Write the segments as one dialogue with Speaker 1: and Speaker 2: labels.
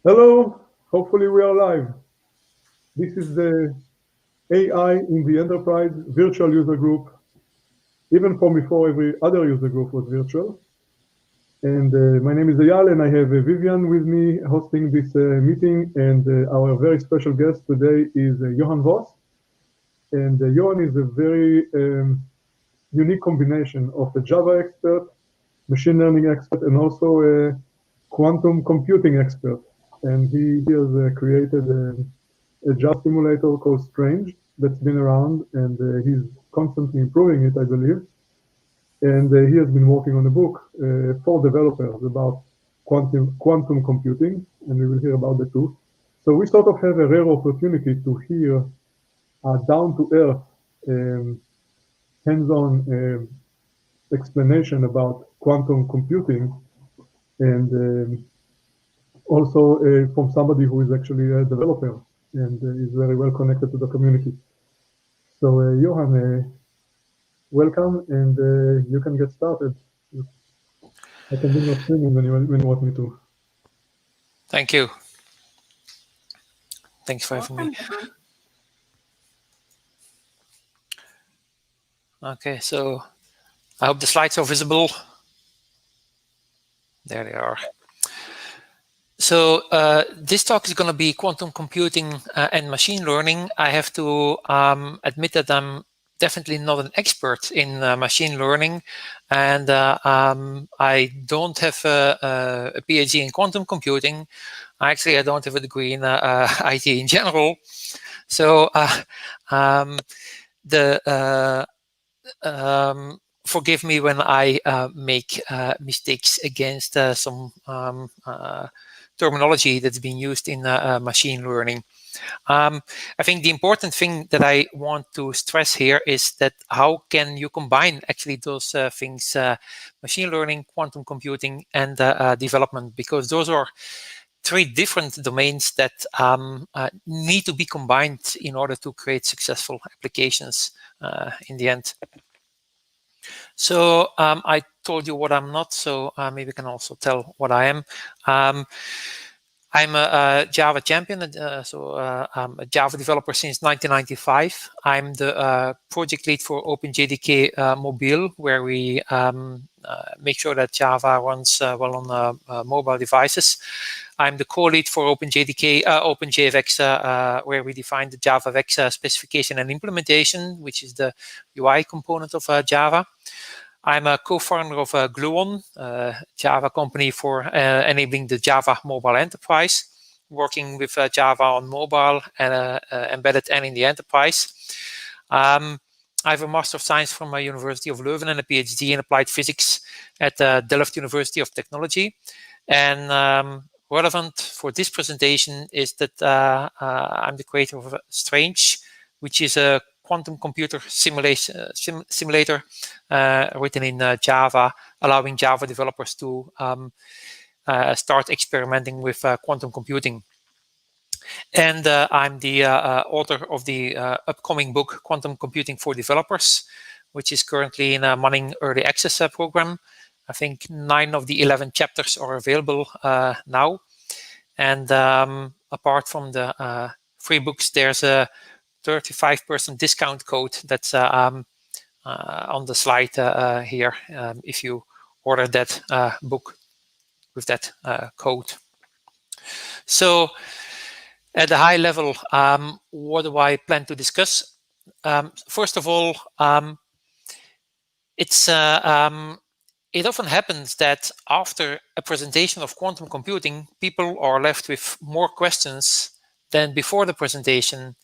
Speaker 1: Hello, hopefully we are live. This is the AI in the Enterprise virtual user group, even from before every other user group was virtual. And my name is Eyal, and I have Vivian with me hosting this meeting. And our very special guest today is Johan Vos. And Johan is a very unique combination of a Java expert, machine learning expert, and also a quantum computing expert. And he has created a Java simulator called Strange that's been around, and he's constantly improving it, I believe. And he has been working on a book for developers about quantum computing, and we will hear about that too. So we sort of have a rare opportunity to hear down-to-earth, hands-on explanation about quantum computing, and also from somebody who is actually a developer and is very well connected to the community. So Johan, welcome, and you can get started. I can do my streaming when you want me to.
Speaker 2: Thank you. Thanks for having me. Okay, so I hope the slides are visible. There they are. So this talk is going to be quantum computing and machine learning. I have to admit that I'm definitely not an expert in machine learning, and I don't have a PhD in quantum computing. Actually, I don't have a degree in IT in general. So forgive me when I make mistakes against some terminology that's being used in machine learning. I think the important thing that I want to stress here is that how can you combine actually those things, machine learning, quantum computing, and development, because those are three different domains that need to be combined in order to create successful applications in the end. So I told you what I'm not, so maybe I can also tell what I am. I'm a Java champion, I'm a Java developer since 1995. I'm the project lead for OpenJDK Mobile, where we make sure that Java runs well on mobile devices. I'm the co-lead for OpenJDK, OpenJFX, where we define the JavaFX specification and implementation, which is the UI component of Java. I'm a co-founder of Gluon, a Java company for enabling the Java mobile enterprise, working with Java on mobile and embedded and in the enterprise. I have a Master of Science from the University of Leuven and a PhD in applied physics at Delft University of Technology. And relevant for this presentation is that I'm the creator of Strange, which is a quantum computer simulator written in Java, allowing Java developers to start experimenting with quantum computing. And I'm the author of the upcoming book, Quantum Computing for Developers, which is currently in a running early access program. I think 9 of the 11 chapters are available now. And apart from the free books, there's a 35% discount code that's on the slide here if you order that book with that code. So at a high level, what do I plan to discuss? First of all, it often happens that after a presentation of quantum computing, people are left with more questions than before the presentation.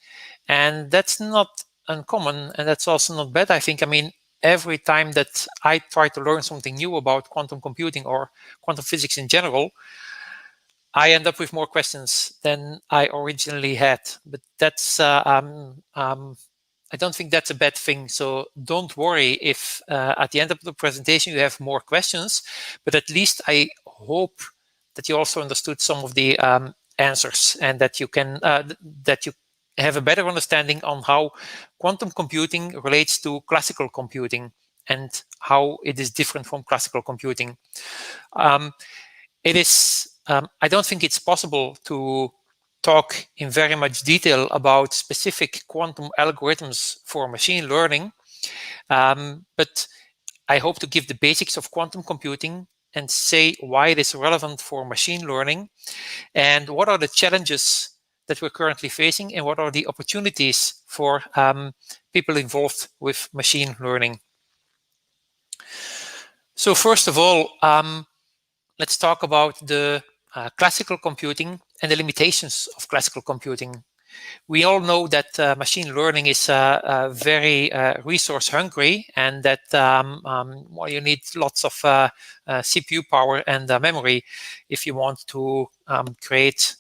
Speaker 2: And that's not uncommon, and that's also not bad, I think. I mean, every time that I try to learn something new about quantum computing or quantum physics in general, I end up with more questions than I originally had. But that's I don't think that's a bad thing. So don't worry if at the end of the presentation you have more questions, but at least I hope that you also understood some of the answers, and that you can that you have a better understanding on how quantum computing relates to classical computing and how it is different from classical computing. It is I don't think it's possible to talk in very much detail about specific quantum algorithms for machine learning, but I hope to give the basics of quantum computing and say why it is relevant for machine learning and what are the challenges that we're currently facing and what are the opportunities for people involved with machine learning. So first of all, let's talk about the classical computing and the limitations of classical computing. We all know that machine learning is very resource hungry, and that well, you need lots of CPU power and memory if you want to create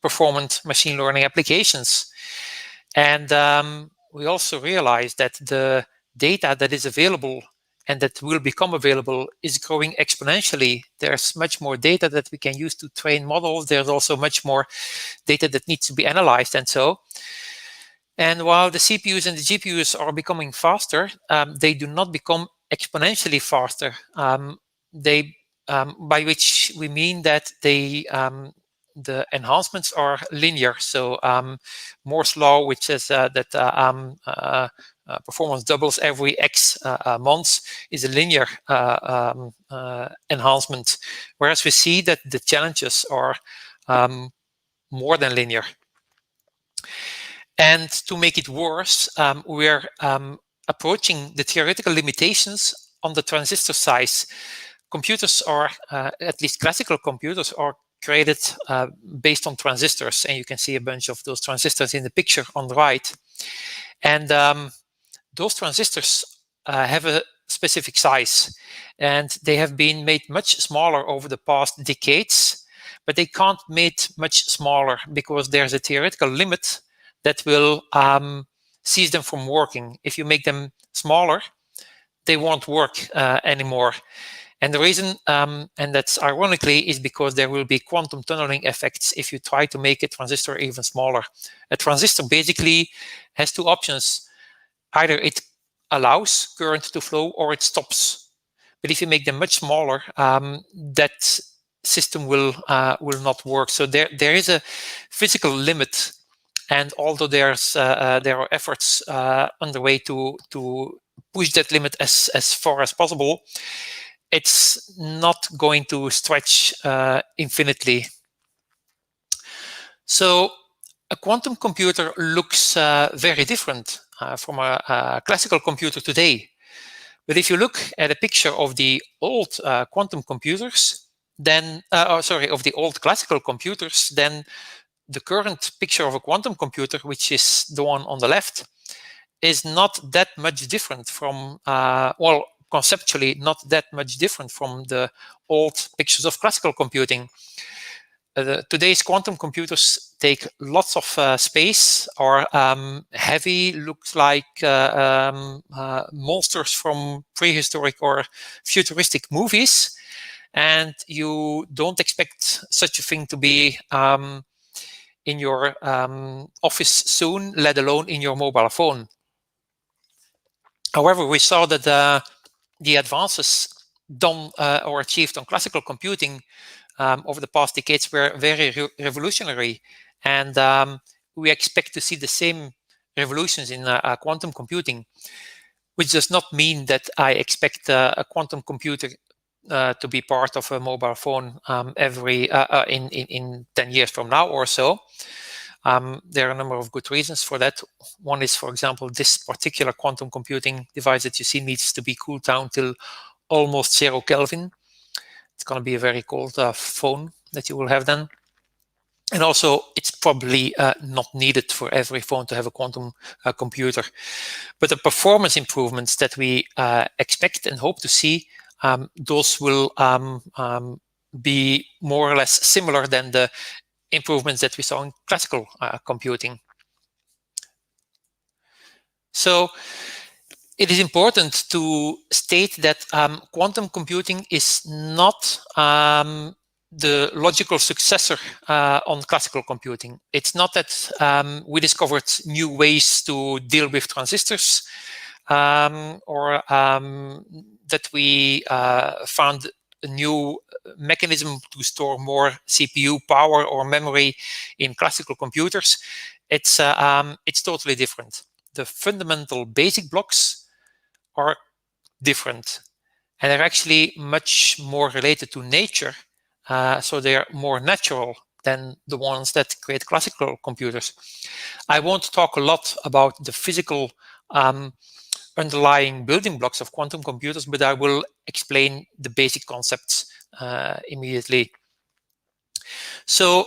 Speaker 2: performant machine learning applications. And we also realize that the data that is available and that will become available is growing exponentially. There's much more data that we can use to train models. There's also much more data that needs to be analyzed and so. And while the CPUs and the GPUs are becoming faster, they do not become exponentially faster. By which we mean that the enhancements are linear. So Moore's law, which says that performance doubles every X months, is a linear enhancement, whereas we see that the challenges are more than linear. And to make it worse, we're approaching the theoretical limitations on the transistor size. Computers are, at least classical computers, are created based on transistors, and you can see a bunch of those transistors in the picture on the right. And those transistors have a specific size, and they have been made much smaller over the past decades, but they can't be made much smaller because there's a theoretical limit that will cease them from working. If you make them smaller, they won't work anymore. And the reason, and that's ironically, is because there will be quantum tunneling effects if you try to make a transistor even smaller. A transistor basically has two options. Either it allows current to flow or it stops. But if you make them much smaller, that system will not work. So there is a physical limit. And although there are efforts underway to push that limit as far as possible, it's not going to stretch infinitely. So a quantum computer looks very different from a classical computer today. But if you look at a picture of the old quantum computers, then, of the old classical computers, then the current picture of a quantum computer, which is the one on the left, is not that much different from, well, conceptually not that much different from the old pictures of classical computing. Today's quantum computers take lots of space, are heavy, looks like monsters from prehistoric or futuristic movies, and you don't expect such a thing to be in your office soon, let alone in your mobile phone. However, we saw that the advances done or achieved on classical computing over the past decades were very revolutionary, and we expect to see the same revolutions in quantum computing, which does not mean that I expect a quantum computer to be part of a mobile phone in 10 years from now or so. There are a number of good reasons for that. One is, for example, this particular quantum computing device that you see needs to be cooled down till almost 0 Kelvin. It's going to be a very cold phone that you will have then. And also, it's probably not needed for every phone to have a quantum computer. But the performance improvements that we expect and hope to see, those will be more or less similar than the improvements that we saw in classical computing. So it is important to state that quantum computing is not the logical successor on classical computing. It's not that we discovered new ways to deal with transistors or that we found a new mechanism to store more CPU power or memory in classical computers. It's totally different. The fundamental basic blocks are different, and they're actually much more related to nature. So they're more natural than the ones that create classical computers. I won't talk a lot about the physical underlying building blocks of quantum computers, but I will explain the basic concepts immediately. So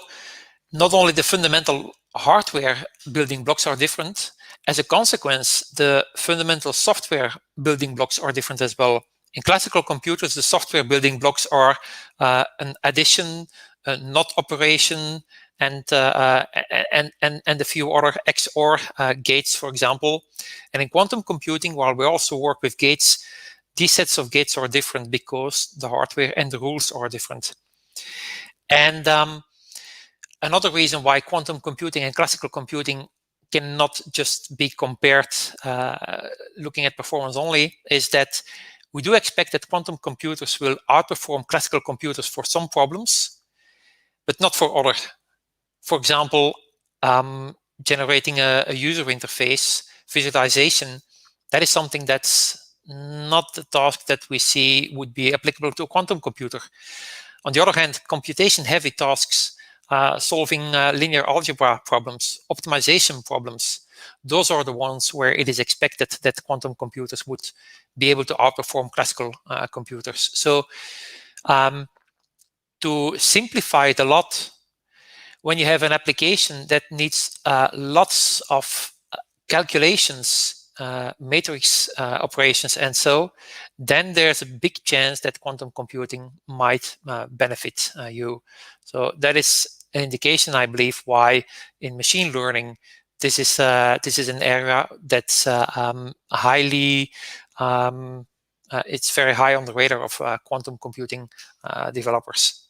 Speaker 2: not only the fundamental hardware building blocks are different, as a consequence, the fundamental software building blocks are different as well. In classical computers, the software building blocks are an addition, a not operation, and a few other XOR gates, for example. And in quantum computing, while we also work with gates, these sets of gates are different because the hardware and the rules are different. And another reason why quantum computing and classical computing cannot just be compared looking at performance only is that we do expect that quantum computers will outperform classical computers for some problems, but not for others. For example, generating a user interface, visualization, that is something that's not the task that we see would be applicable to a quantum computer. On the other hand, computation-heavy tasks, solving linear algebra problems, optimization problems, those are the ones where it is expected that quantum computers would be able to outperform classical computers. So to simplify it a lot, when you have an application that needs lots of calculations, matrix operations, and so, then there's a big chance that quantum computing might benefit you. So that is an indication, I believe, why in machine learning this is an area that's highly it's very high on the radar of quantum computing developers.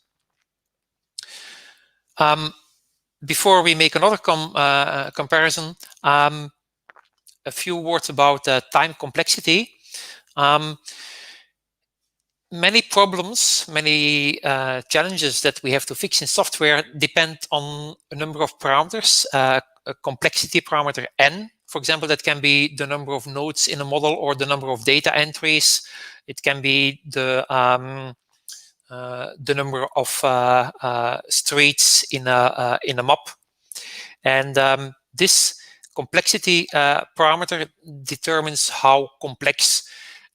Speaker 2: Before we make another comparison, a few words about time complexity. Many problems, many challenges that we have to fix in software depend on a number of parameters. A complexity parameter n, for example, that can be the number of nodes in a model or the number of data entries. It can be the number of streets in a map, and this complexity parameter determines how complex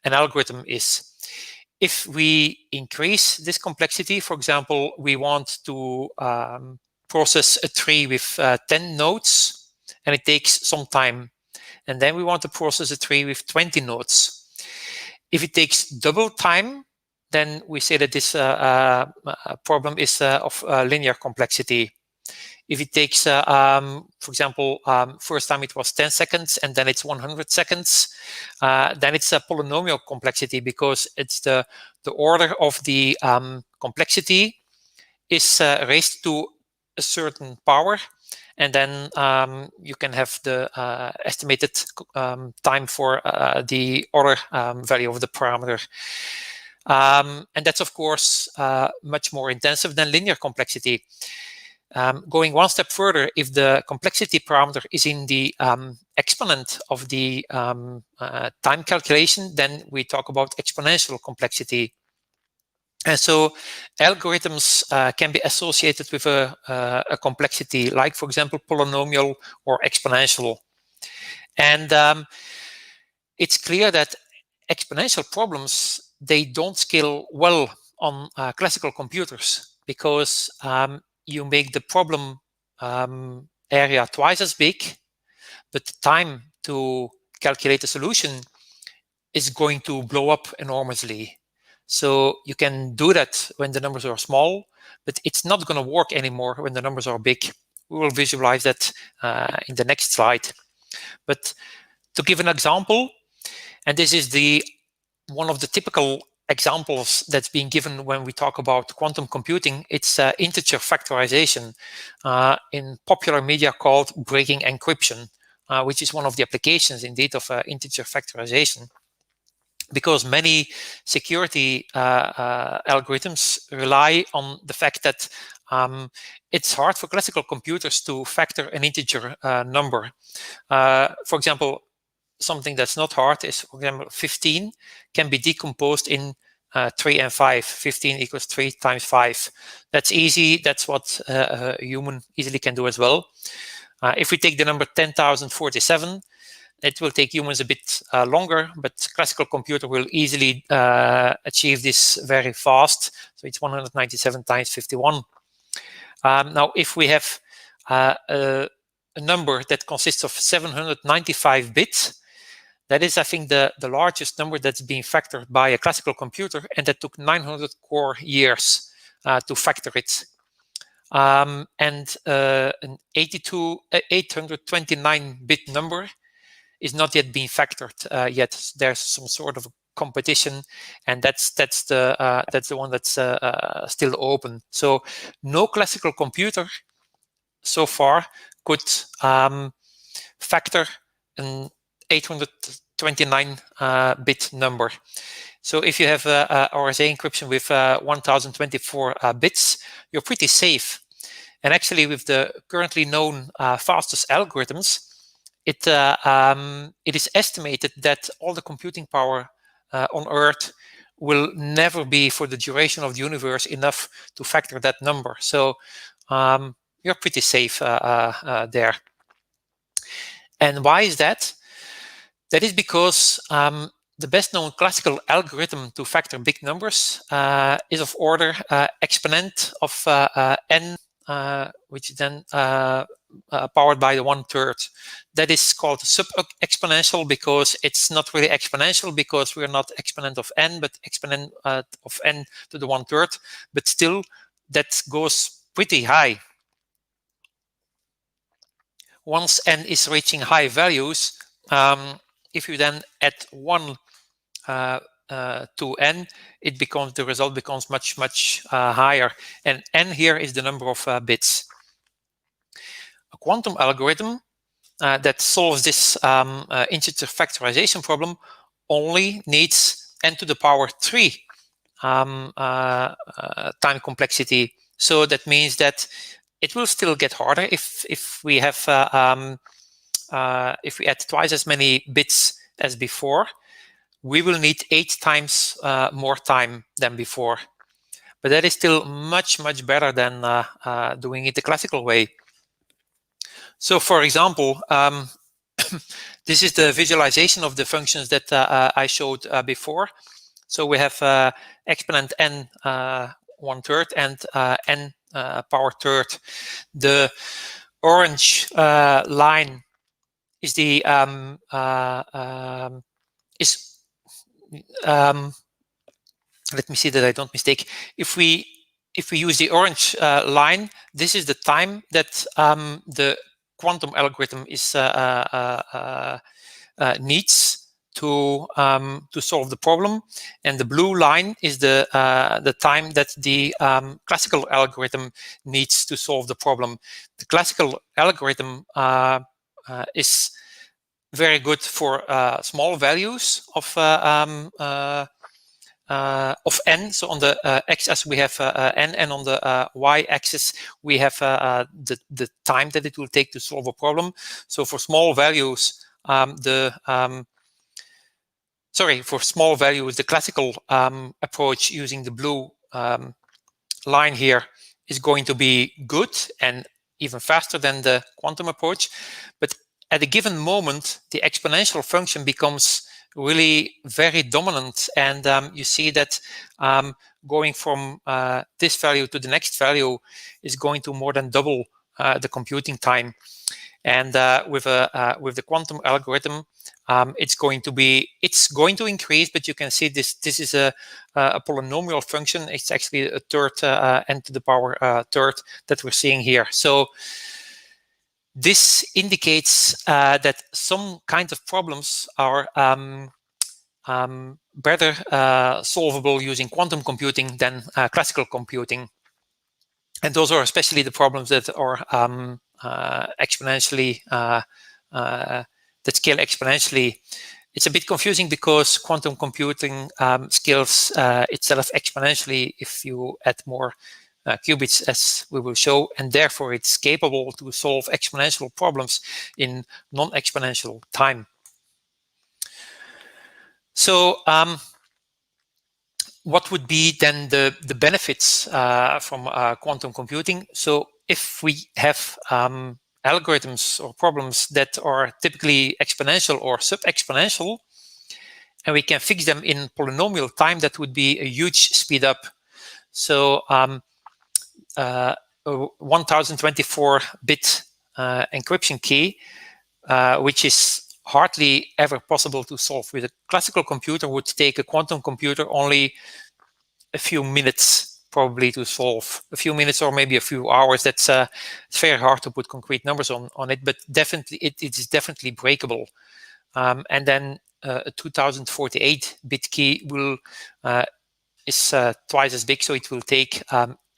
Speaker 2: an algorithm is. If we increase this complexity, for example, we want to process a tree with 10 nodes, and it takes some time. And then we want to process a tree with 20 nodes. If it takes double time, then we say that this problem is of linear complexity. If it takes, for example, first time it was 10 seconds and then it's 100 seconds, then it's a polynomial complexity because it's the order of the complexity is raised to a certain power, and then you can have the estimated time for the other value of the parameter. And that's, of course, much more intensive than linear complexity. Going one step further, if the complexity parameter is in the exponent of the time calculation, then we talk about exponential complexity. And so algorithms can be associated with a complexity, like, for example, polynomial or exponential. And it's clear that exponential problems, they don't scale well on classical computers because you make the problem area twice as big, but the time to calculate a solution is going to blow up enormously. So you can do that when the numbers are small, but it's not going to work anymore when the numbers are big. We will visualize that in the next slide. But to give an example, and this is one of the typical examples that's being given when we talk about quantum computing, it's integer factorization, in popular media called breaking encryption, which is one of the applications indeed of integer factorization. because many security algorithms rely on the fact that it's hard for classical computers to factor an integer number. For example, something that's not hard is, for example, 15 can be decomposed in 3 and 5. 15 equals 3 times 5. That's easy. That's what a human easily can do as well. If we take the number 10,047, it will take humans a bit longer, but classical computer will easily achieve this very fast. So it's 197 times 51. Now, if we have a number that consists of 795 bits, that is, I think, the largest number that's being factored by a classical computer, and that took 900 core years to factor it. And an 829-bit number is not yet being factored yet. There's some sort of competition, and that's the one that's still open. So no classical computer so far could factor an 829-bit number. So if you have RSA encryption with 1024 bits, you're pretty safe. And actually, with the currently known fastest algorithms, it is estimated that all the computing power on Earth will never be, for the duration of the universe, enough to factor that number. So you're pretty safe there. And why is that? That is because the best known classical algorithm to factor big numbers is of order exponent of n, which is then powered by the 1/3. That is called sub-exponential because it's not really exponential, because we're not exponent of n, but exponent of n to the 1/3. But still, that goes pretty high. Once n is reaching high values, if you then add 1 to n, the result becomes much, much higher. And n here is the number of bits. A quantum algorithm that solves this integer factorization problem only needs n to the power 3 time complexity. So that means that it will still get harder if we have if we add twice as many bits as before. We will need 8 times more time than before. But that is still much, much better than doing it the classical way. So, for example, this is the visualization of the functions that I showed before. So we have exponent n 1/3 and n power 3rd. The orange line is the let me see that I don't mistake. If we use the orange line, this is the time that the quantum algorithm is needs to solve the problem, and the blue line is the time that the classical algorithm needs to solve the problem. The classical algorithm is very good for small values of n. So on the x-axis we have n, and on the y-axis we have the time that it will take to solve a problem. So for small values, for small values, the classical approach using the blue line here is going to be good and even faster than the quantum approach. But at a given moment, the exponential function becomes really very dominant, and you see that going from this value to the next value is going to more than double the computing time. And with the quantum algorithm, it's going to increase, but you can see this is a polynomial function. It's actually a third n to the power 3rd that we're seeing here. So this indicates that some kind of problems are better solvable using quantum computing than classical computing. And those are especially the problems that are exponentially, that scale exponentially. It's a bit confusing because quantum computing scales itself exponentially if you add more qubits, as we will show, and therefore it's capable to solve exponential problems in non-exponential time. So what would be then the benefits from quantum computing? So if we have algorithms or problems that are typically exponential or sub-exponential, and we can fix them in polynomial time, that would be a huge speed up. So 1024-bit encryption key, which is hardly ever possible to solve with a classical computer, would take a quantum computer only a few minutes probably to solve. A few minutes or maybe a few hours. That's it's very hard to put concrete numbers on it, but definitely it is definitely breakable. And then a 2048-bit key will is twice as big, so it will take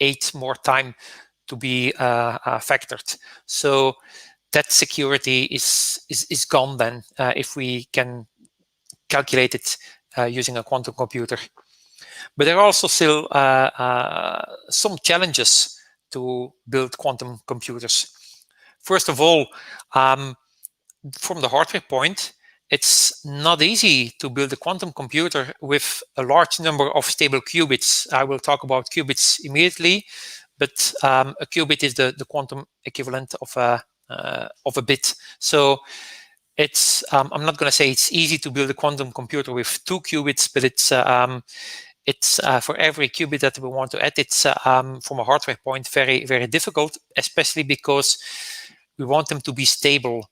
Speaker 2: 8 more time to be factored. So that security is gone then if we can calculate it using a quantum computer. But there are also still some challenges to build quantum computers. First of all, from the hardware point, it's not easy to build a quantum computer with a large number of stable qubits. I will talk about qubits immediately, but a qubit is the quantum equivalent of a bit. So it's I'm not going to say it's easy to build a quantum computer with 2 qubits, but it's for every qubit that we want to add, it's from a hardware point very, very difficult, especially because we want them to be stable.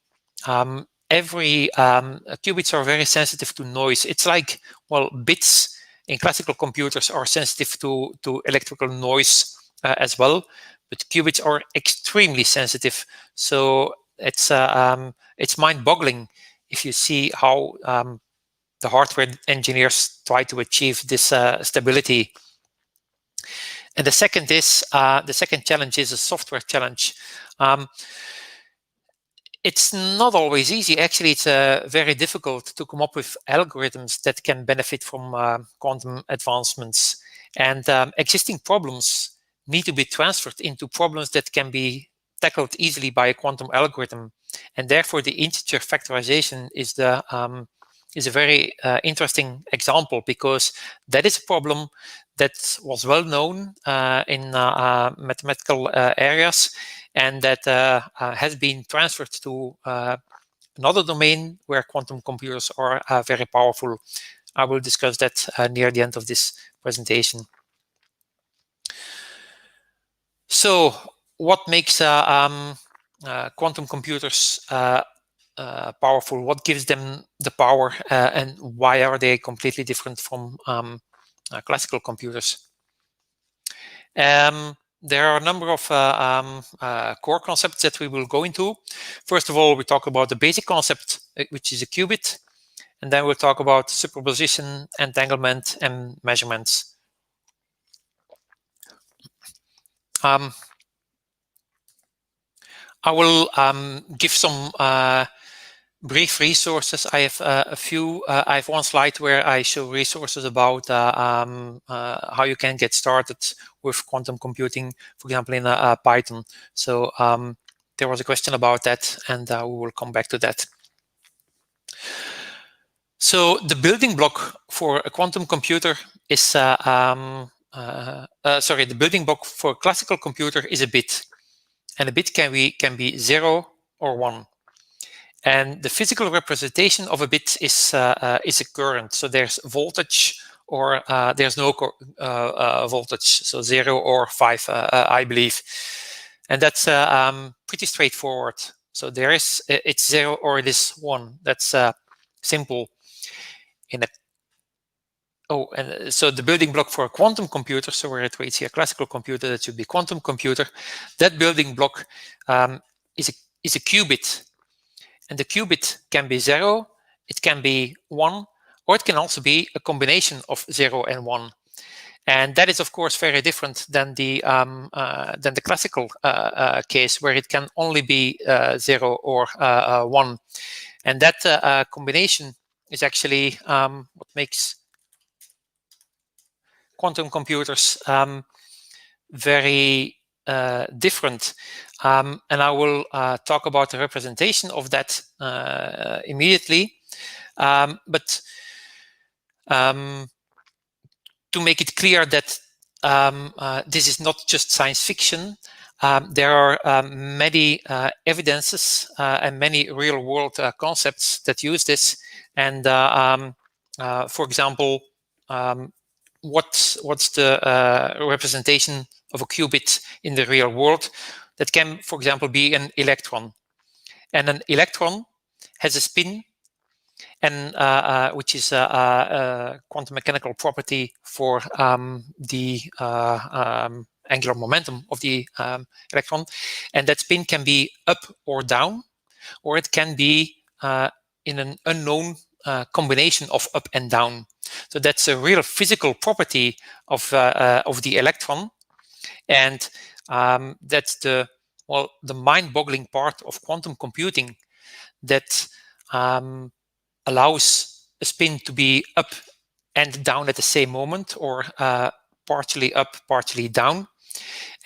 Speaker 2: Qubits are very sensitive to noise. It's like, well, bits in classical computers are sensitive to electrical noise as well, but qubits are extremely sensitive. So it's mind-boggling if you see how the hardware engineers try to achieve this stability. And the second challenge is a software challenge. It's not always easy. Actually, it's very difficult to come up with algorithms that can benefit from quantum advancements. And existing problems need to be transferred into problems that can be tackled easily by a quantum algorithm. And therefore, the integer factorization is a very interesting example, because that is a problem that was well known in mathematical areas, and that has been transferred to another domain where quantum computers are very powerful. I will discuss that near the end of this presentation. So what makes quantum computers powerful? What gives them the power, and why are they completely different from classical computers? There are a number of core concepts that we will go into. First of all, we talk about the basic concept, which is a qubit, and then we'll talk about superposition, entanglement, and measurements. I will give some brief resources. I have a few. I have one slide where I show resources about how you can get started with quantum computing, for example, in Python. So there was a question about that, and we will come back to that. So the building block for a quantum computer is, the building block for a classical computer is a bit, and a bit can be 0 or 1. And the physical representation of a bit is a current. So there's voltage or there's no voltage. So 0 or 5, I believe. And that's pretty straightforward. So there is, it's 0 or it is 1. That's simple. So the building block for a quantum computer, so where it reads here classical computer, that should be quantum computer. That building block is a qubit. And the qubit can be 0, it can be 1, or it can also be a combination of 0 and 1. And that is, of course, very different than the classical case, where it can only be 0 or 1. And that combination is actually what makes quantum computers very different. And I will talk about the representation of that immediately. But to make it clear that this is not just science fiction, there are many evidences and many real-world concepts that use this. And for example, what's the representation of a qubit in the real world? That can, for example, be an electron. And an electron has a spin, and which is a quantum mechanical property for the angular momentum of the electron. And that spin can be up or down, or it can be in an unknown combination of up and down. So that's a real physical property of the electron, and that's the mind-boggling part of quantum computing, that allows a spin to be up and down at the same moment, or partially up, partially down.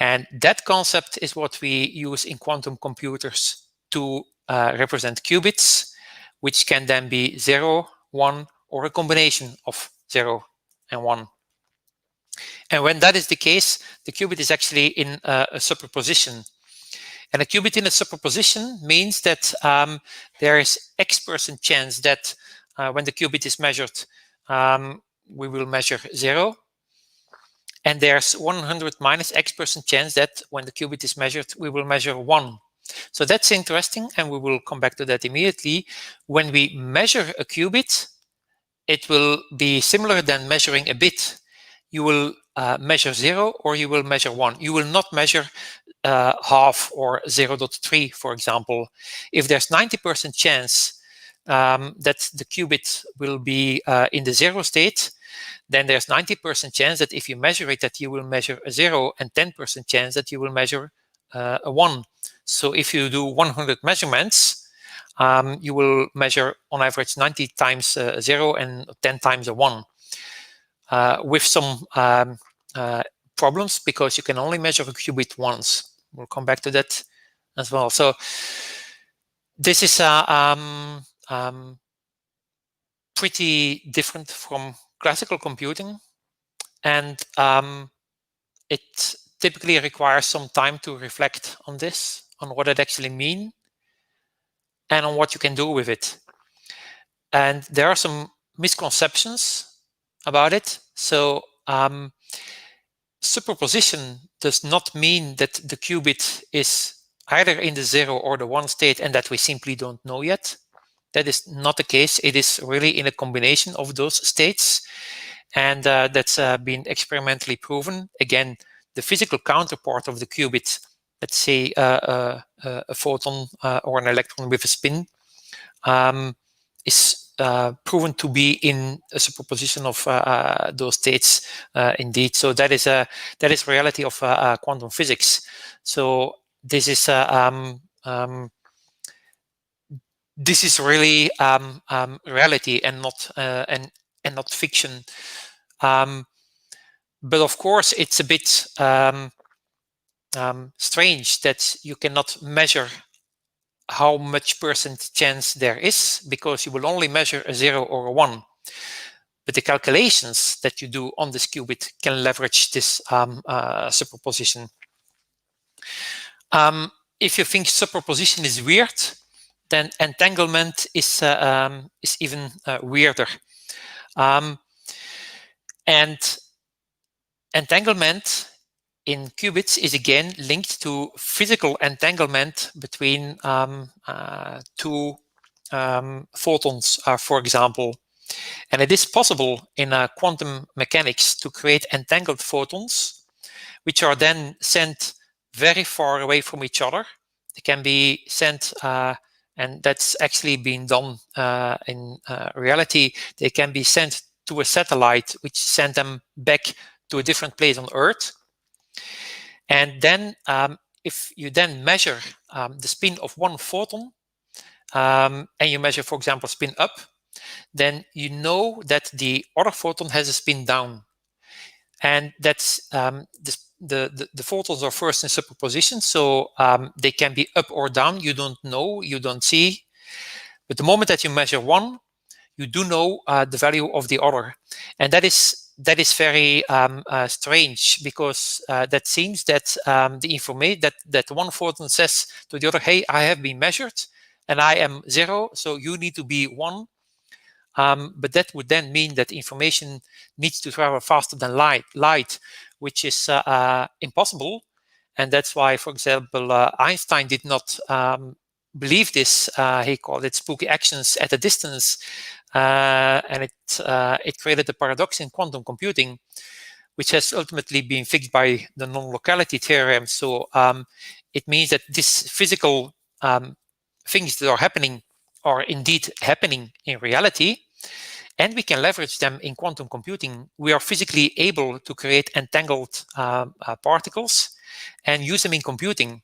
Speaker 2: And that concept is what we use in quantum computers to represent qubits, which can then be 0, 1, or a combination of 0 and 1. And when that is the case, the qubit is actually in a superposition. And a qubit in a superposition means that there is X% chance that when the qubit is measured, we will measure 0. And there's 100 minus X% chance that when the qubit is measured, we will measure 1. So that's interesting, and we will come back to that immediately. When we measure a qubit, it will be similar than measuring a bit. You will measure 0 or you will measure 1. You will not measure half or 0.3, for example. If there's 90% chance that the qubit will be in the 0 state, then there's 90% chance that if you measure it, that you will measure a 0, and 10% chance that you will measure a 1. So if you do 100 measurements, you will measure on average 90 times a 0 and 10 times a 1, with some problems, because you can only measure a qubit once. We'll come back to that as well. So this is pretty different from classical computing, and it typically requires some time to reflect on this, on what it actually means, and on what you can do with it. And there are some misconceptions about it. So superposition does not mean that the qubit is either in the 0 or the 1 state, and that we simply don't know yet. That is not the case. It is really in a combination of those states, and that's been experimentally proven. Again, the physical counterpart of the qubit, let's say a photon or an electron with a spin, is proven to be in a superposition of those states indeed. So that is reality of quantum physics. So this is really reality and not fiction. But of course, it's a bit strange that you cannot measure how much % chance there is, because you will only measure a 0 or a 1. But the calculations that you do on this qubit can leverage this superposition. If you think superposition is weird, then entanglement is even weirder. And entanglement in qubits is again linked to physical entanglement between two photons, for example. And it is possible in quantum mechanics to create entangled photons, which are then sent very far away from each other. They can be sent, and that's actually been done in reality. They can be sent to a satellite, which sent them back to a different place on Earth. And then if you then measure the spin of one photon, and you measure, for example, spin up, then you know that the other photon has a spin down. And that's the photons are first in superposition, so they can be up or down. You don't know, you don't see. But the moment that you measure one, you do know the value of the other. And that is very strange, because that seems that the information that one photon says to the other, hey, I have been measured and I am 0, so you need to be 1. But that would then mean that information needs to travel faster than light, which is impossible. And that's why, for example, Einstein did not believe this. He called it spooky actions at a distance. And it created a paradox in quantum computing, which has ultimately been fixed by the non-locality theorem. So it means that these physical things that are happening are indeed happening in reality, and we can leverage them in quantum computing. We are physically able to create entangled particles and use them in computing.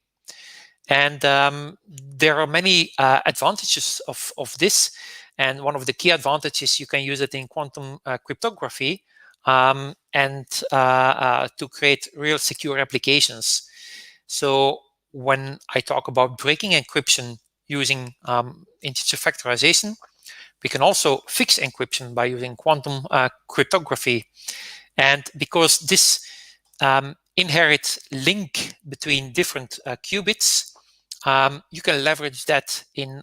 Speaker 2: And there are many advantages of this. And one of the key advantages, you can use it in quantum cryptography and to create real secure applications. So when I talk about breaking encryption using integer factorization, we can also fix encryption by using quantum cryptography. And because this inherent link between different qubits, you can leverage that in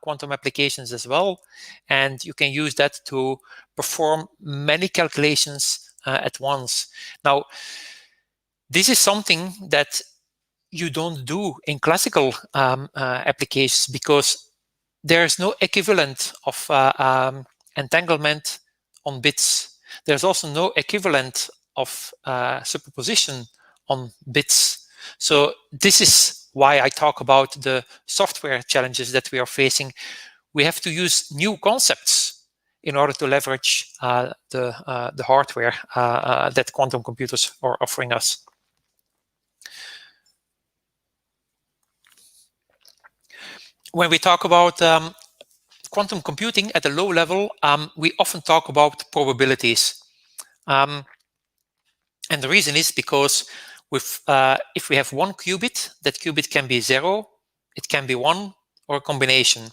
Speaker 2: quantum applications as well. And you can use that to perform many calculations at once. Now, this is something that you don't do in classical applications, because there is no equivalent of entanglement on bits. There's also no equivalent of superposition on bits. So this is why I talk about the software challenges that we are facing. We have to use new concepts in order to leverage the hardware that quantum computers are offering us. When we talk about quantum computing at a low level, we often talk about probabilities. And the reason is because if we have one qubit, that qubit can be 0, it can be 1, or a combination.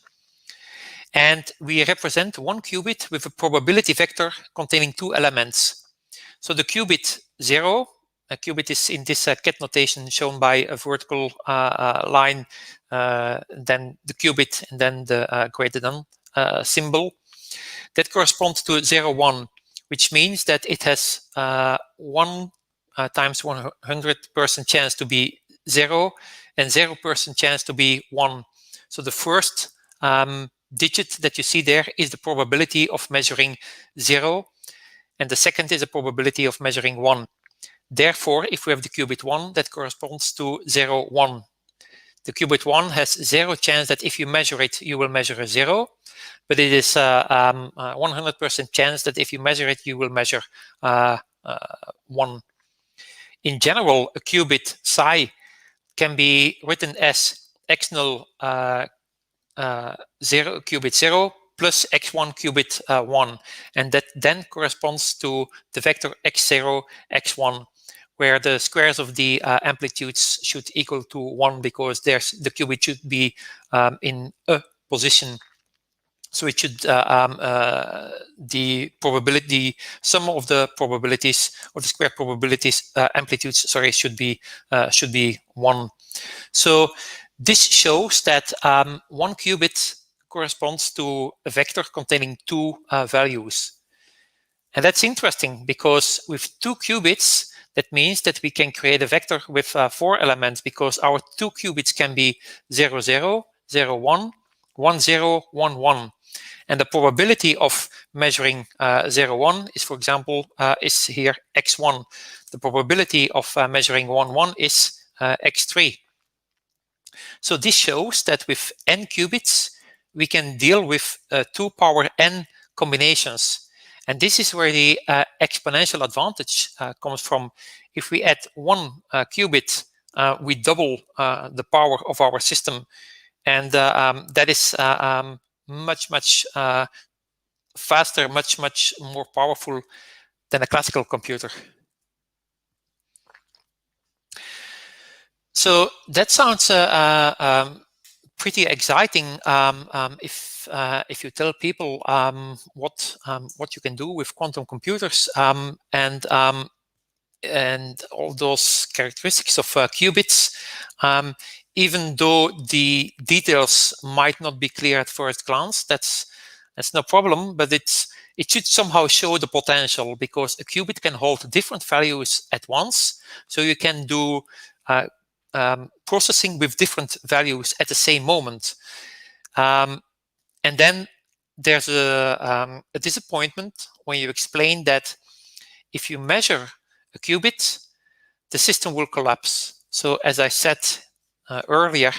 Speaker 2: And we represent one qubit with a probability vector containing 2 elements. So the qubit 0, a qubit is in this ket notation shown by a vertical line, then the qubit, and then the greater than symbol. That corresponds to 0, 1, which means that it has 1 times 100% chance to be 0 and 0% chance to be 1. So the first digit that you see there is the probability of measuring 0, and the second is the probability of measuring 1. Therefore, if we have the qubit 1, that corresponds to 0, 1. The qubit 1 has 0 chance that if you measure it, you will measure a 0, but it is 100% chance that if you measure it, you will measure 1. In general, a qubit psi can be written as x0 qubit 0 plus x1 qubit 1, and that then corresponds to the vector x0, x1, where the squares of the amplitudes should equal to 1, because the qubit should be in a position. So it should the probability, sum of the probabilities, or the square probabilities amplitudes, sorry, should be 1. So this shows that 1 qubit corresponds to a vector containing 2 values. And that's interesting, because with 2 qubits, that means that we can create a vector with 4 elements, because our 2 qubits can be 0, 0, 0, 1, 1, 0, 1, 1. And the probability of measuring 0, 1 is, for example, is here x1. The probability of measuring 1, 1 is x3. So this shows that with n qubits, we can deal with 2 power n combinations. And this is where the exponential advantage comes from. If we add 1 qubit, we double the power of our system. And that is much faster, much more powerful than a classical computer. So that sounds pretty exciting if you tell people what you can do with quantum computers and all those characteristics of qubits. Even though the details might not be clear at first glance, that's no problem. But it should somehow show the potential, because a qubit can hold different values at once. So you can do processing with different values at the same moment. And then there's a disappointment when you explain that if you measure a qubit, the system will collapse. So as I said earlier,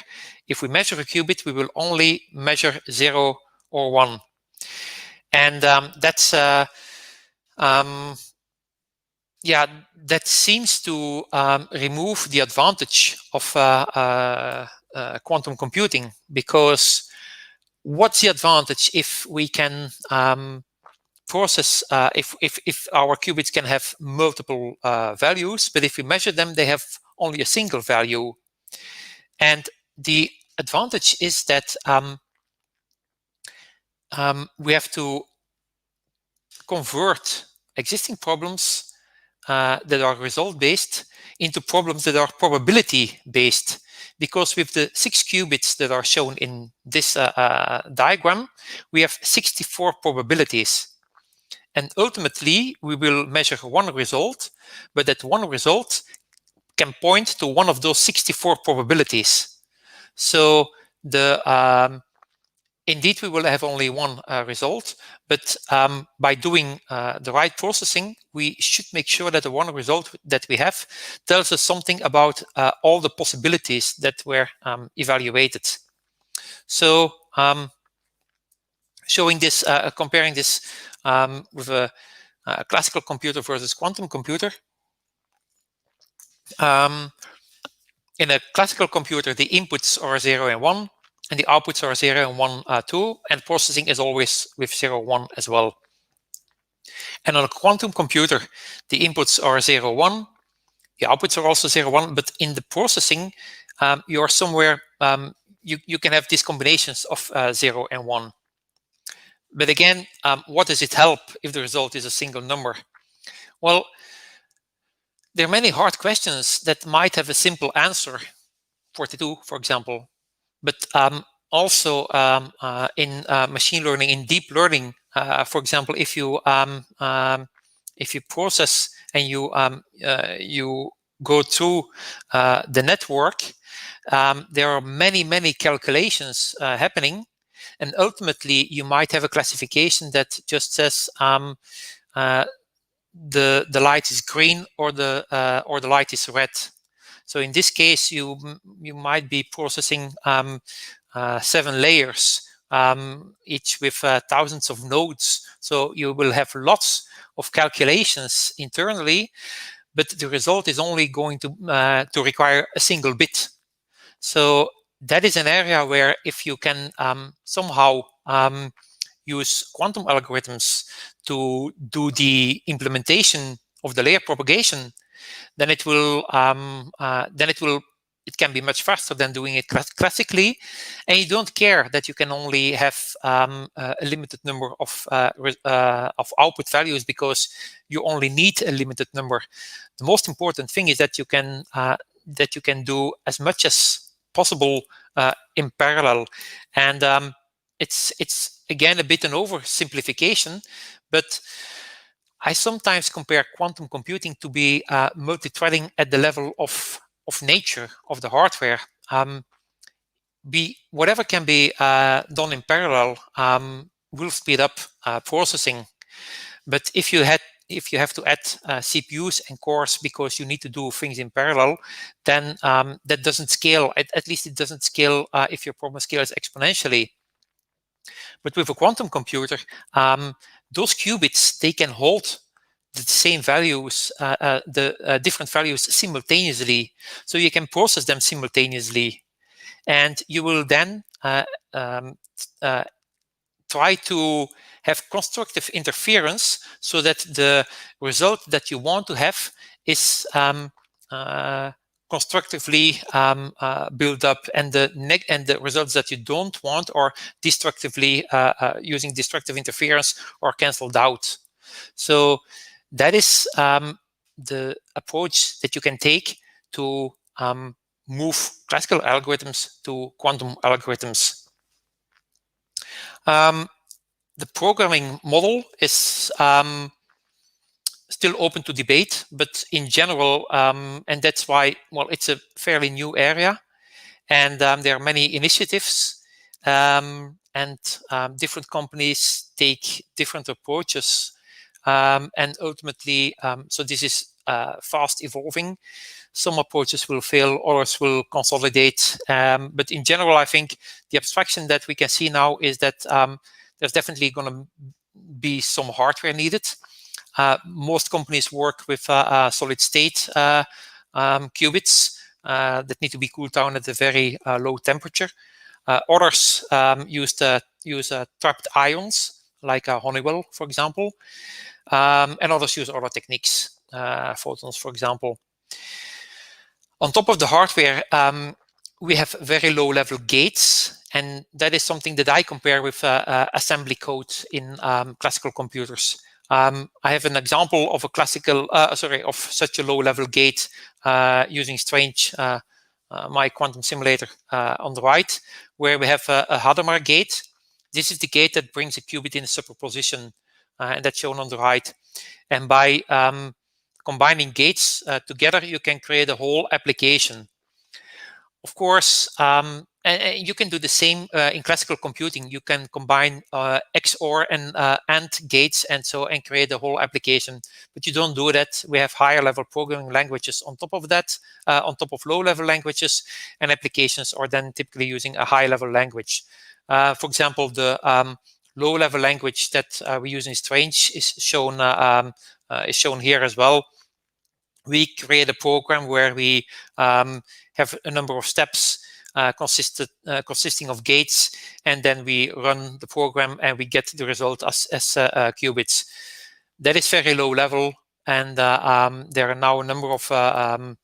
Speaker 2: if we measure a qubit, we will only measure 0 or 1. And that's yeah, that seems to remove the advantage of quantum computing, because what's the advantage if we can process, if our qubits can have multiple values, but if we measure them, they have only a single value. And the advantage is that we have to convert existing problems that are result-based into problems that are probability-based, because with the 6 qubits that are shown in this diagram, we have 64 probabilities. And ultimately, we will measure one result, but that one result can point to one of those 64 probabilities. So indeed, we will have only one result, but by doing the right processing, we should make sure that the one result that we have tells us something about all the possibilities that were evaluated. So showing this, comparing this with a classical computer versus quantum computer. In a classical computer, the inputs are 0 and 1, and the outputs are 0 and 1 too, and processing is always with 0, 1 as well. And on a quantum computer, the inputs are 0, 1, the outputs are also 0, 1, but in the processing, you are somewhere, you can have these combinations of 0 and 1. But again, what does it help if the result is a single number? Well, there are many hard questions that might have a simple answer, 42, for example. But also in machine learning, in deep learning, for example, if you process and you go through the network, there are many calculations happening, and ultimately you might have a classification that just says the light is green or the light is red. So in this case, you might be processing 7 layers, each with thousands of nodes. So you will have lots of calculations internally, but the result is only going to require a single bit. So that is an area where if you can somehow use quantum algorithms to do the implementation of the layer propagation, then it can be much faster than doing it classically, and you don't care that you can only have a limited number of output values, because you only need a limited number. The most important thing is that you can do as much as possible in parallel, and it's again a bit an oversimplification, but I sometimes compare quantum computing to be multi-threading at the level of nature, of the hardware. Whatever can be done in parallel will speed up processing. But if you have to add CPUs and cores because you need to do things in parallel, then that doesn't scale. At least it doesn't scale if your problem scales exponentially. But with a quantum computer, those qubits, they can hold the same values, the different values simultaneously. So you can process them simultaneously. And you will then try to have constructive interference so that the result that you want to have is constructively built up, and the results that you don't want are destructively using destructive interference or cancelled out. So that is the approach that you can take to move classical algorithms to quantum algorithms. The programming model is still open to debate, but in general, and that's why, well, it's a fairly new area, and there are many initiatives, and different companies take different approaches, and ultimately, so this is fast evolving. Some approaches will fail, others will consolidate, but in general, I think the abstraction that we can see now is that there's definitely going to be some hardware needed. Most companies work with solid state qubits that need to be cooled down at a very low temperature. Others use trapped ions, like Honeywell, for example, and others use other techniques, photons, for example. On top of the hardware, we have very low-level gates, and that is something that I compare with assembly code in classical computers. I have an example of a classical, of such a low-level gate using Strange, my quantum simulator on the right, where we have a Hadamard gate. This is the gate that brings a qubit in a superposition, and that's shown on the right. And by combining gates together, you can create a whole application. Of course, and you can do the same in classical computing. You can combine XOR and AND gates and create a whole application. But you don't do that. We have higher level programming languages on top of that, on top of low level languages, and applications are then typically using a high level language. For example, the low level language that we use in Strange is shown here as well. We create a program where we have a number of steps consisting of gates, and then we run the program and we get the result as qubits. That is very low level, and there are now a number of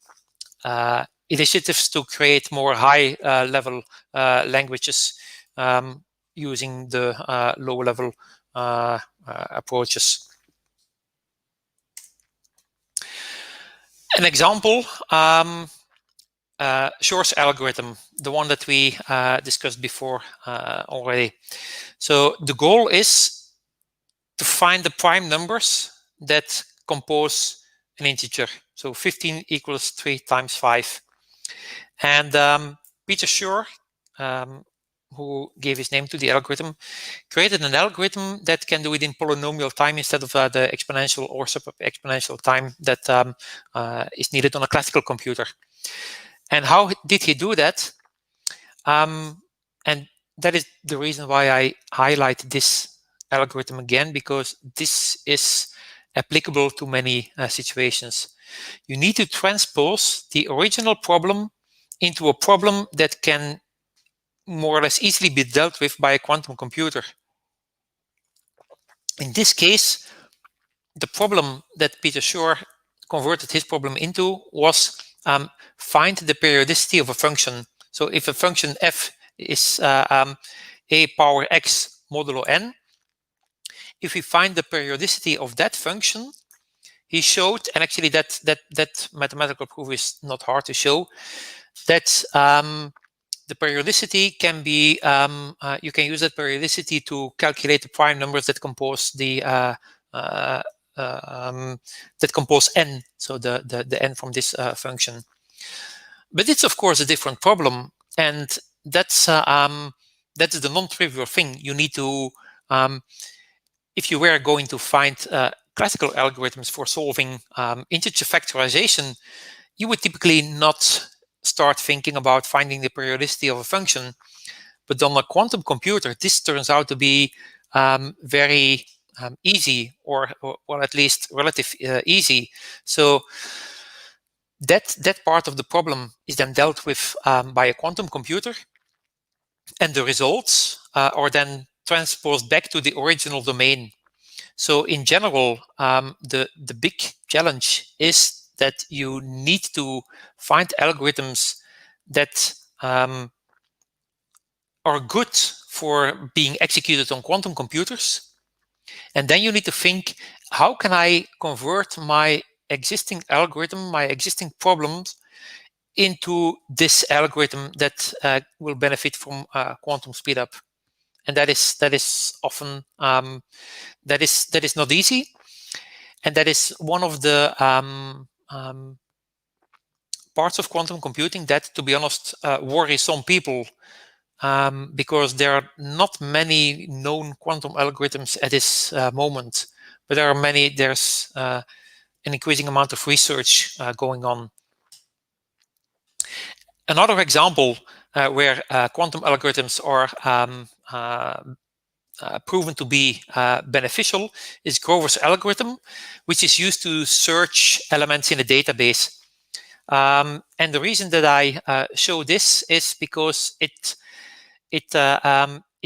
Speaker 2: initiatives to create more high level languages using the low level approaches. An example, Shor's algorithm, the one that we discussed before already. So the goal is to find the prime numbers that compose an integer. So 15 equals 3 times 5. And Peter Shor, who gave his name to the algorithm, created an algorithm that can do it in polynomial time instead of the exponential or super-exponential time that is needed on a classical computer. And how did he do that? And that is the reason why I highlight this algorithm again, because this is applicable to many situations. You need to transpose the original problem into a problem that can more or less easily be dealt with by a quantum computer. In this case, the problem that Peter Shor converted his problem into was find the periodicity of a function. So if a function f is a power x modulo n, if we find the periodicity of that function, he showed, and actually that mathematical proof is not hard to show, that the periodicity can be, you can use that periodicity to calculate the prime numbers that compose the that compose n, so the n from this function. But it's of course a different problem, and that's the non-trivial thing. You need to, if you were going to find classical algorithms for solving integer factorization, you would typically not start thinking about finding the periodicity of a function. But on a quantum computer, this turns out to be very easy, or at least relatively easy. So that part of the problem is then dealt with by a quantum computer, and the results are then transposed back to the original domain. So in general, the big challenge is that you need to find algorithms that are good for being executed on quantum computers. And then you need to think, how can I convert my existing algorithm, my existing problems, into this algorithm that will benefit from quantum speedup? And that is often that is not easy, and that is one of the parts of quantum computing that, to be honest, worries some people, because there are not many known quantum algorithms at this moment, but there are many. There's an increasing amount of research going on. Another example where quantum algorithms are proven to be beneficial is Grover's algorithm, which is used to search elements in a database. And the reason that I show this is because it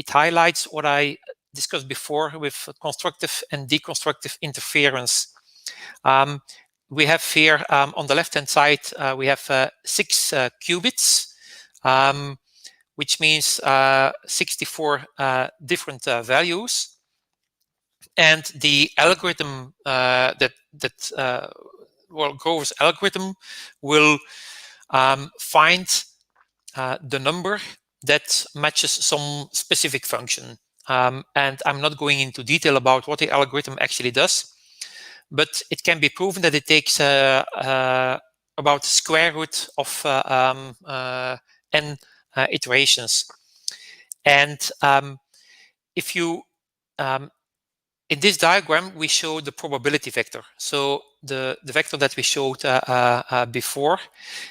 Speaker 2: highlights what I discussed before with constructive and deconstructive interference. We have here on the left-hand side, we have 6 qubits, which means 64 different values. And the algorithm Grover's algorithm will find the number that matches some specific function. And I'm not going into detail about what the algorithm actually does, but it can be proven that it takes about square root of n iterations. And if you in this diagram, we show the probability vector. So the vector that we showed before.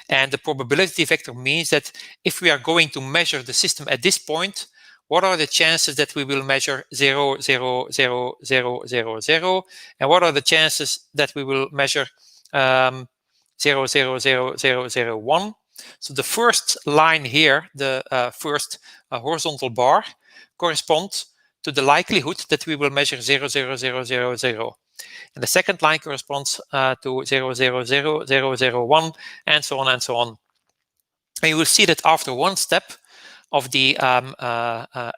Speaker 2: And the probability vector means that if we are going to measure the system at this point, what are the chances that we will measure 0, 0, 0, 0, 0, 0? And what are the chances that we will measure 0, 0, 0, 0, 0, 1? So the first line here, the first horizontal bar, corresponds to the likelihood that we will measure 0, 0, 0, 0, 0. And the second line corresponds to 0, 0, 0, 0, 0, 1, and so on and so on. And you will see that after one step of the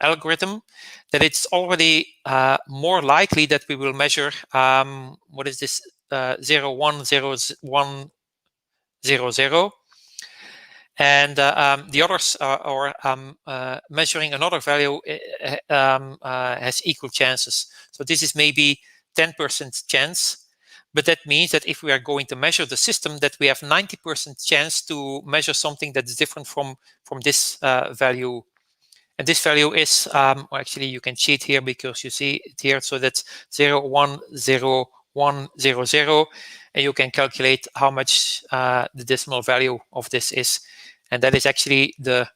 Speaker 2: algorithm, that it's already more likely that we will measure, what is this, 0, 1, 0, 1, 0, 0. And the others are measuring another value has equal chances. So this is maybe 10% chance, but that means that if we are going to measure the system, that we have 90% chance to measure something that is different from this value. And this value is, well, actually you can cheat here because you see it here. So that's 0, 1, 0, 1, 0, 0. And you can calculate how much the decimal value of this is. And that is actually the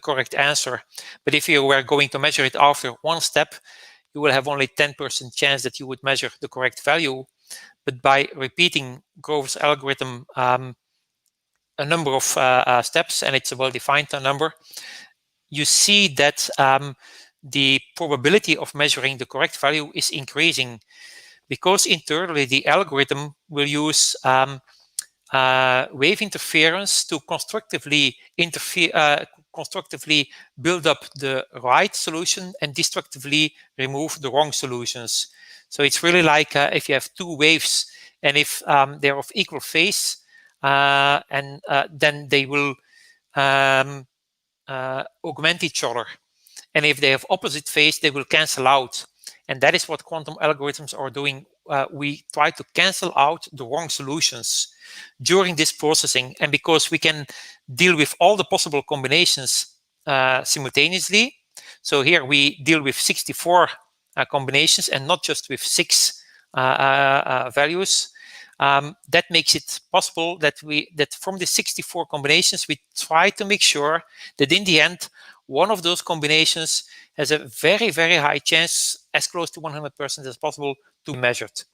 Speaker 2: correct answer. But if you were going to measure it after one step, you will have only 10% chance that you would measure the correct value. But by repeating Grover's algorithm a number of steps, and it's a well-defined number, you see that the probability of measuring the correct value is increasing, because internally the algorithm will use wave interference to constructively build up the right solution and destructively remove the wrong solutions. So it's really like if you have two waves, and if they're of equal phase, then they will augment each other. And if they have opposite phase, they will cancel out. And that is what quantum algorithms are doing. We try to cancel out the wrong solutions during this processing. And because we can deal with all the possible combinations simultaneously, so here we deal with 64 combinations and not just with 6 values. That makes it possible that from the 64 combinations, we try to make sure that in the end, one of those combinations has a very, very high chance, as close to 100% as possible, to be measured.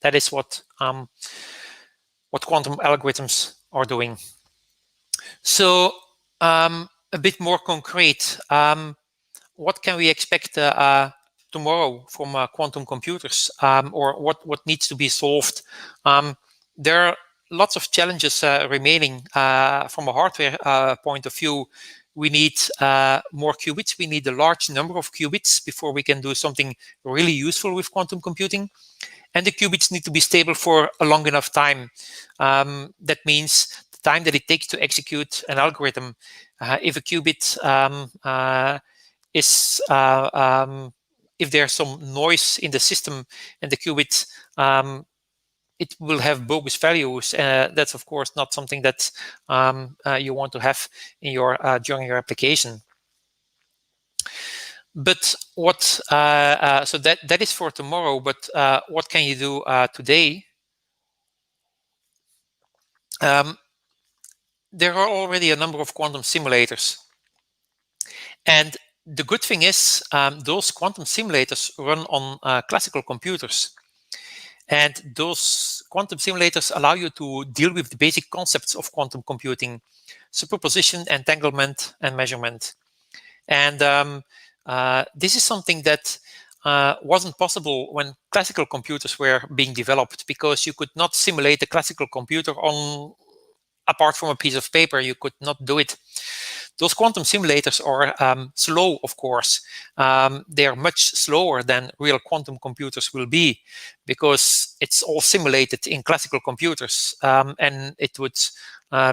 Speaker 2: That is what quantum algorithms are doing. So a bit more concrete. what can we expect tomorrow from quantum computers, or what needs to be solved? There are lots of challenges remaining from a hardware point of view. We need more qubits. We need a large number of qubits before we can do something really useful with quantum computing. And the qubits need to be stable for a long enough time. That means the time that it takes to execute an algorithm. If a qubit is if there's some noise in the system and the qubit it will have bogus values. That's of course not something that you want to have in your during your application. But what so that is for tomorrow. But what can you do today? There are already a number of quantum simulators, and the good thing is those quantum simulators run on classical computers. And those quantum simulators allow you to deal with the basic concepts of quantum computing: superposition, entanglement, and measurement. And this is something that wasn't possible when classical computers were being developed, because you could not simulate a classical computer on apart from a piece of paper. You could not do it. Those quantum simulators are slow, of course. They are much slower than real quantum computers will be, because it's all simulated in classical computers. And it would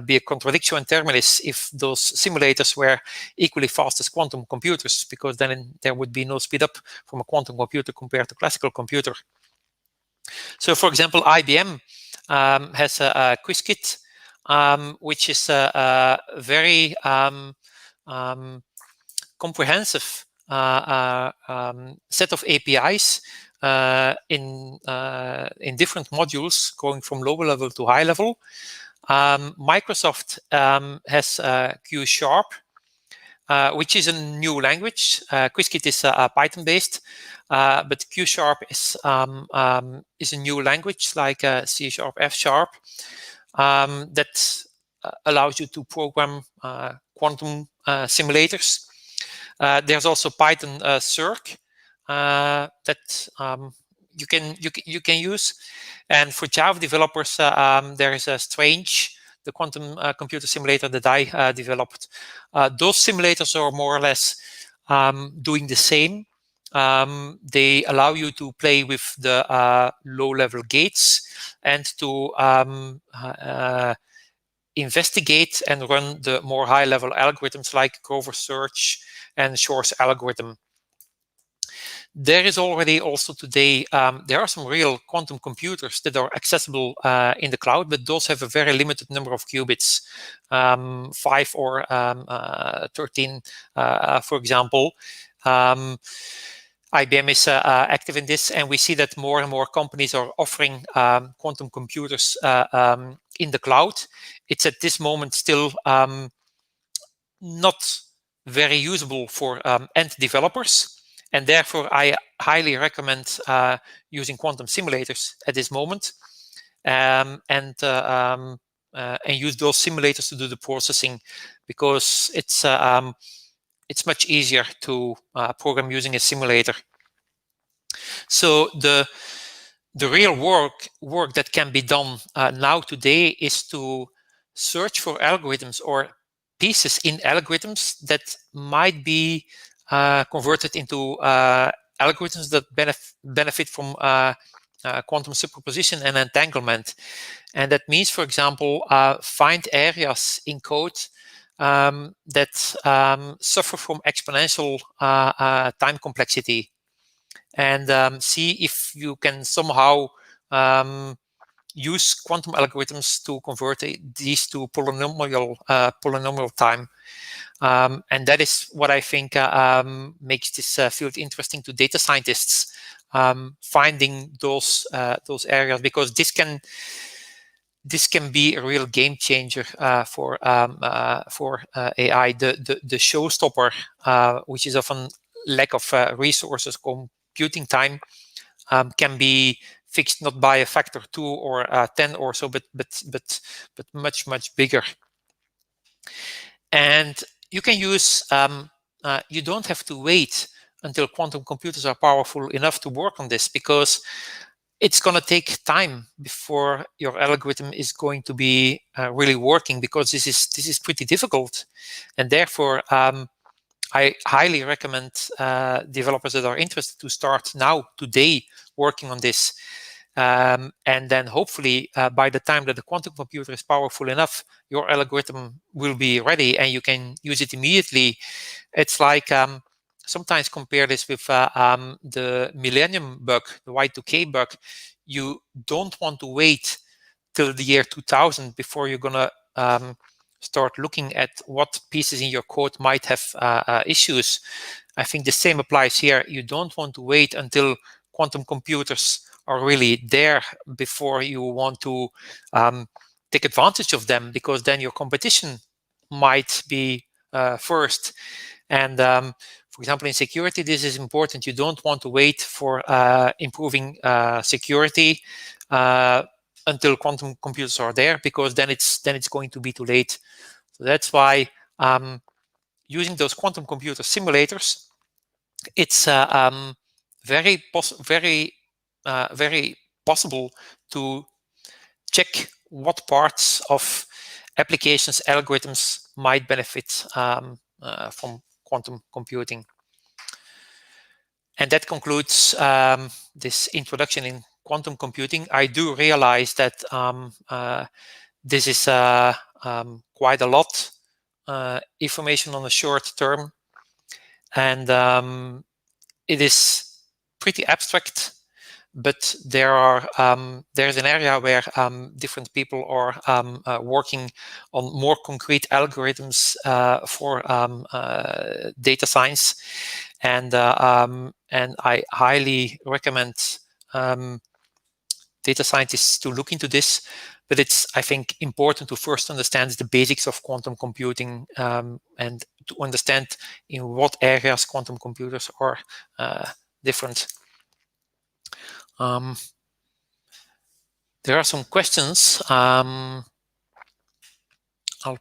Speaker 2: be a contradiction in terminis if those simulators were equally fast as quantum computers, because then there would be no speed up from a quantum computer compared to classical computer. So, for example, IBM has a QuizKit, which is a very comprehensive set of APIs in different modules, going from low level to high level. Microsoft has Q Sharp, which is a new language. QuizKit is Python based, but Q Sharp is a new language like C Sharp, F Sharp, that allows you to program quantum simulators. There's also Python Circ that you can use. And for Java developers, there is a Strange, the quantum computer simulator that I developed. Those simulators are more or less doing the same. They allow you to play with the low-level gates and to investigate and run the more high-level algorithms like Grover search and Shor's algorithm. There is already also today, there are some real quantum computers that are accessible in the cloud, but those have a very limited number of qubits, 5 or 13, for example. IBM is active in this, and we see that more and more companies are offering quantum computers in the cloud. It's at this moment still not very usable for end developers. And therefore, I highly recommend using quantum simulators at this moment, and use those simulators to do the processing, because it's much easier to program using a simulator. So the real work that can be done now today is to search for algorithms or pieces in algorithms that might be converted into algorithms that benefit from quantum superposition and entanglement. And that means, for example, find areas in code that suffer from exponential time complexity, and see if you can somehow use quantum algorithms to convert these to polynomial time. And that is what I think makes this field interesting to data scientists, finding those areas, because this can be a real game changer for AI. The showstopper, which is often lack of resources, computing time, can be fixed not by a factor 2 or 10 or so, but much bigger. And you can use you don't have to wait until quantum computers are powerful enough to work on this, because it's going to take time before your algorithm is going to be really working, because this is pretty difficult. And therefore, I highly recommend developers that are interested to start now, today, working on this. And then hopefully, by the time that the quantum computer is powerful enough, your algorithm will be ready and you can use it immediately. It's like, sometimes compare this with the Millennium bug, the Y2K bug. You don't want to wait till the year 2000 before you're going to start looking at what pieces in your code might have issues. I think the same applies here. You don't want to wait until quantum computers are really there before you want to take advantage of them, because then your competition might be first. And for example, in security, this is important. You don't want to wait for improving security until quantum computers are there, because then it's going to be too late. So that's why using those quantum computer simulators, it's very possible to check what parts of applications, algorithms might benefit from quantum computing. And that concludes this introduction in quantum computing. I do realize that this is quite a lot information on a short term, and it is pretty abstract. But there's an area where different people are working on more concrete algorithms for data science, and I highly recommend data scientists to look into this. But it's, I think, important to first understand the basics of quantum computing and to understand in what areas quantum computers are different. There are some questions. I'll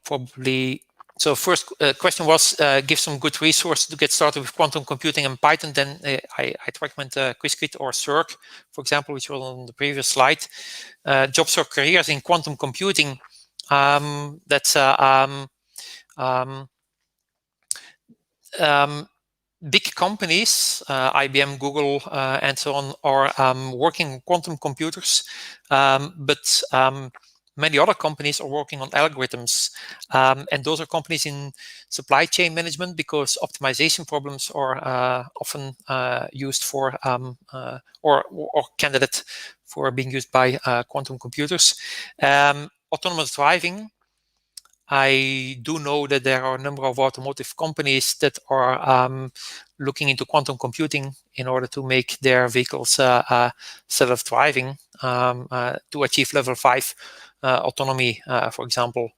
Speaker 2: probably... So first question was, give some good resources to get started with quantum computing and Python. Then I'd recommend Qiskit or Cirq, for example, which was on the previous slide. Jobs or careers in quantum computing. That's big companies, IBM, Google, and so on, are working on quantum computers, but many other companies are working on algorithms, and those are companies in supply chain management, because optimization problems are often used for or candidate for being used by quantum computers. Autonomous driving. I do know that there are a number of automotive companies that are looking into quantum computing in order to make their vehicles self-driving to achieve level 5 autonomy, for example.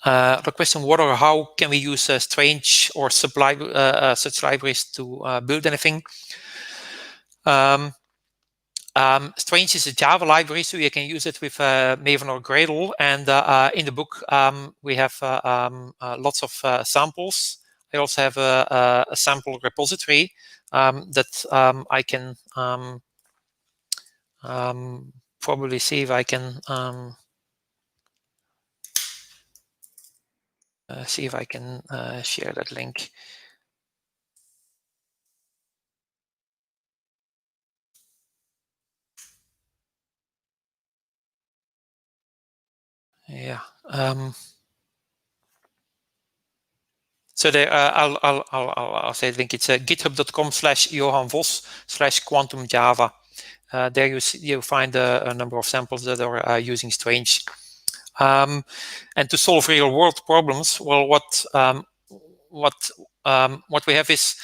Speaker 2: The question, what or how can we use strange or such libraries to build anything? Strange is a Java library, so you can use it with Maven or Gradle. And in the book, we have lots of samples. I also have a sample repository that I can probably see if I can share that link. Yeah. So there, I'll say the link. It's github.com/Johan Vos/quantum-java. There you find a number of samples that are using strange. And to solve real-world problems, well, what we have is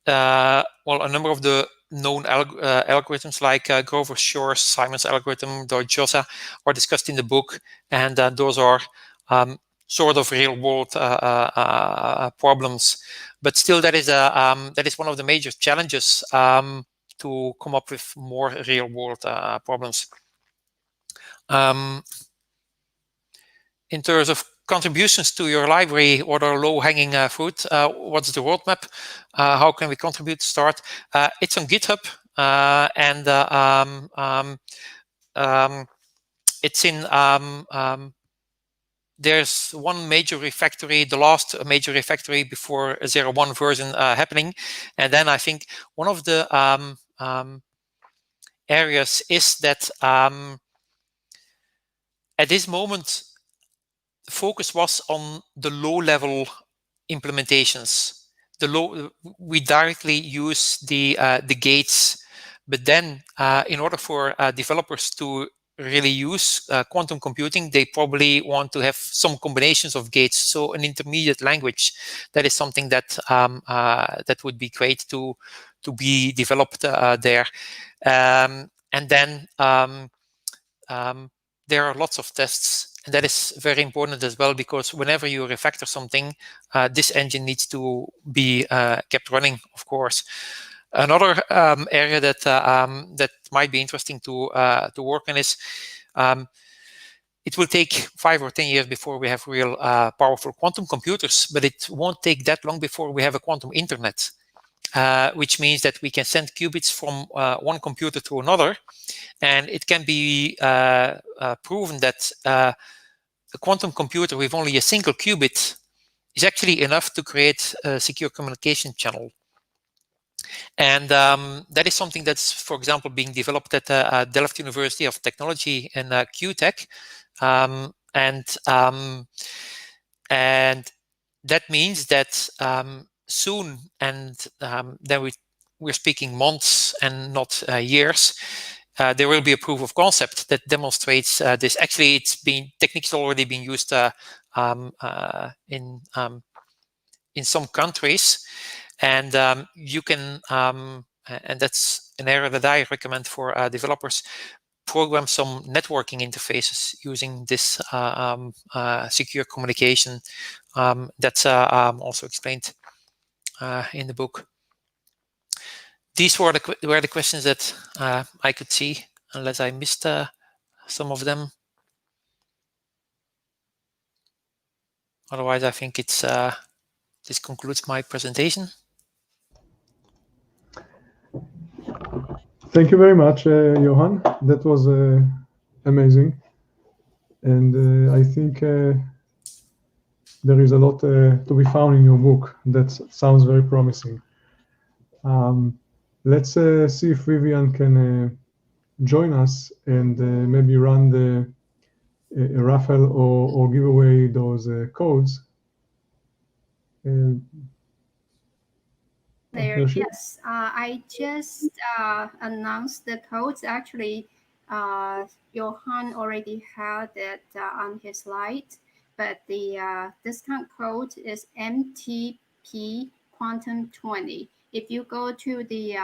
Speaker 2: a number of the known algorithms like Grover Shor's Simon's algorithm, Deutsch-Jossa, are discussed in the book, and those are sort of real-world problems. But still, that is one of the major challenges to come up with more real-world problems. In terms of contributions to your library or the low-hanging fruit. What's the roadmap? How can we contribute to start? It's on GitHub, and it's in there's one major refactory, the last major refactory before 0.1 version happening, and then I think one of the areas is that at this moment the focus was on the low-level implementations. We directly use the gates, but then in order for developers to really use quantum computing, they probably want to have some combinations of gates. So an intermediate language, that is something that that would be great to be developed there. And then there are lots of tests. And that is very important as well, because whenever you refactor something, this engine needs to be kept running, of course. Another area that that might be interesting to work on is it will take 5 or 10 years before we have real powerful quantum computers, but it won't take that long before we have a quantum internet, which means that we can send qubits from one computer to another. And it can be proven that a quantum computer with only a single qubit is actually enough to create a secure communication channel. And that is something that's, for example, being developed at Delft University of Technology in QTech. And that means that soon, and then we're speaking months and not years, there will be a proof of concept that demonstrates this. Actually, techniques already being used in some countries, and you can, and that's an area that I recommend for developers, program some networking interfaces using this secure communication. That's also explained in the book. These were the questions that I could see, unless I missed some of them. Otherwise, I think it's this concludes my presentation.
Speaker 1: Thank you very much, Johan. That was amazing, and I think there is a lot to be found in your book. That sounds very promising. Let's see if Vivian can join us and maybe run a raffle or give away those codes.
Speaker 3: There, yes, I just announced the codes. Actually, Johan already had it on his slide, but the discount code is MTP Quantum 20. If you go to the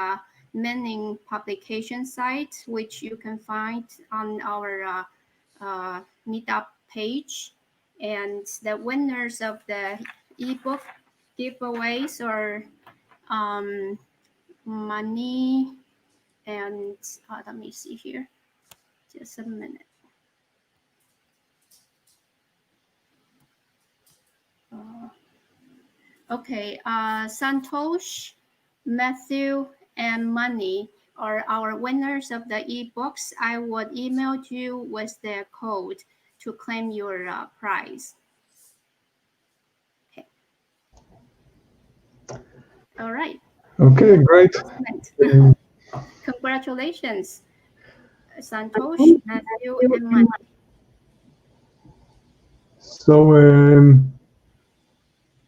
Speaker 3: Manning publication site, which you can find on our meetup page, and the winners of the ebook giveaways are money and let me see here, just a minute. Okay, Santosh, Matthew, and Money are our winners of the ebooks. I would email you with the code to claim your prize. Okay. All right.
Speaker 1: Okay, great.
Speaker 3: Congratulations, Santosh, Matthew, and Money.
Speaker 1: So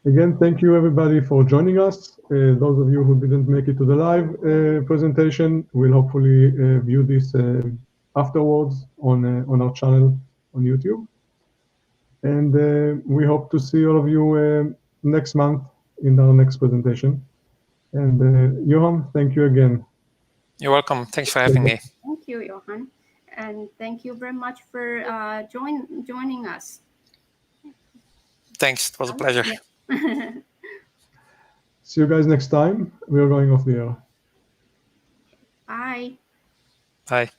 Speaker 1: again, thank you everybody for joining us. Those of you who didn't make it to the live presentation will hopefully view this afterwards on our channel on YouTube. And we hope to see all of you next month in our next presentation. And Johan, thank you again.
Speaker 2: You're welcome. Thanks for having me.
Speaker 3: Thank you, Johan. And thank you very much for joining us.
Speaker 2: Thanks. It was a pleasure.
Speaker 3: Yeah.
Speaker 1: See you guys next time. We are going off the air.
Speaker 3: Bye.
Speaker 2: Bye.